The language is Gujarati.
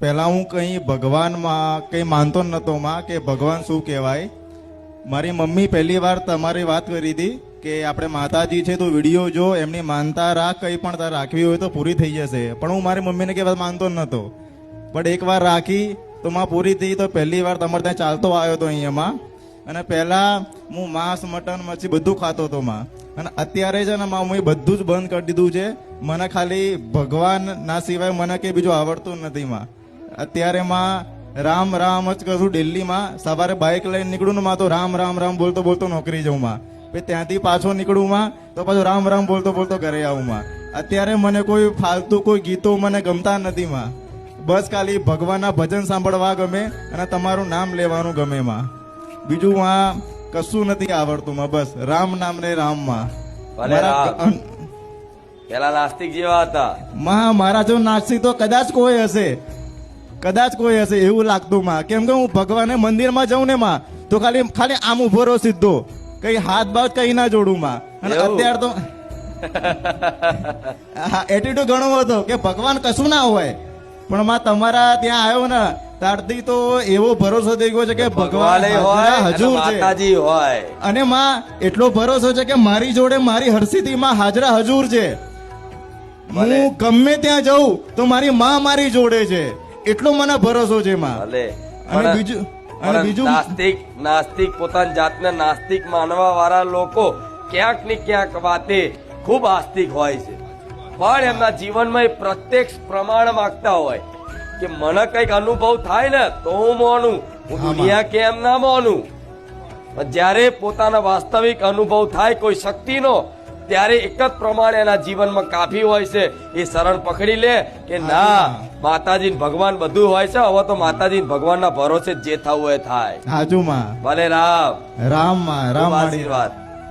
પહેલા હું કંઈ ભગવાનમાં કંઈ માનતો જ નતો માં કે ભગવાન શું કહેવાય. મારી મમ્મી પહેલી વાર તમારી વાત કરી હતી કે આપણે માતાજી છે તો વિડીયો જો, એમની માનતા રાખ, કંઈ પણ તારે રાખવી હોય તો પૂરી થઈ જશે. પણ હું મારી મમ્મીને કે વાત માનતો જ નતો. બટ એકવાર રાખી તો માં પૂરી થઈ. તો પહેલી વાર તમારે ત્યાં ચાલતો આવ્યો હતો અહીંયામાં. અને પહેલા હું માંસ મટન મચ્છી બધું ખાતો હતો માં. અને અત્યારે છે ને માં હું એ બધું જ બંધ કરી દીધું છે. મને ખાલી ભગવાન ના સિવાય મને કંઈ બીજું આવડતું નથી માં. અત્યારે માં રામ રામ જ કરું ડેલીમાં. સવારે બાઇક લઈને નીકળું ને માં તો રામ રામ રામ બોલતો બોલતો નોકરી જાઉં માં. પછી ત્યાંથી પાછો નીકળું માં તો પાછો રામ રામ બોલતો બોલતો ઘરે આવું માં. અત્યારે મને કોઈ ફાલતુ કોઈ ગીતો મને ગમતા નથી માં. બસ ખાલી ભગવાનના ભજન સાંભળવા ગમે અને તમારું નામ લેવાનું ગમે માં. બીજું માં કશું નથી આવડતું માં. બસ રામ નામ ને રામ માં. ભલે રામ. પેલા નાસ્તિક જેવા હતા માં મારા જો નાસ્તિક તો કદાચ કોઈ હશે, કદાચ કોઈ હશે એવું લાગતું માં. કેમ કે હું ભગવાને મંદિરમાં જાઉં ને માં તો ખાલી ખાલી આમ ઉભો રહો સીધો, કઈ હાથ બાથ કઈ ના જોડું માં. અને એવું? અત્યારે તો એટીટ્યુડ ઘણો હતો કે ભગવાન કશું ના હોય. પણ માં તમારા ત્યાં આવ્યો ને ત્યારથી તો એવો ભરોસો થઈ ગયો છે કે ભગવાન હોય અને હજુર છે. માતાજી હોય. અને માં એટલો ભરોસો છે કે મારી જોડે મારી હરસિદ્ધિ માં હાજરા હજુર છે. ભલે. હું ગમે ત્યાં જાઉં તો મારી માં મારી જોડે છે. એટલો મને ભરોસો છે માં. ભલે અને પણ- બીજું પણ બીજું નાસ્તિક પોતાની જાતને નાસ્તિક માનવા વાળા લોકો ક્યાંક ને ક્યાંક વાતે ખૂબ આસ્તિક હોય છે. પણ એમના જીવનમાં એ પ્રત્યક્ષ પ્રમાણ માંગતા હોય કે મને કઈક અનુભવ થાય ને તો હું માનું, હું દુનિયા કેમ ના માનું. પણ જ્યારે પોતાના વાસ્તવિક અનુભવ થાય કોઈ શક્તિનો, ત્યારે એક જ પ્રમાણે એના જીવનમાં કાફી હોય છે. એ શરણ પકડી લે કે ના, માતાજી ને ભગવાન બધું હોય છે. હવે તો માતાજી ને ભગવાનના ભરોસે જે થવું એ થાય. હાજુ માં ભલે રામ. રામ માં રામ ખૂબ મારી આશીર્વાદ.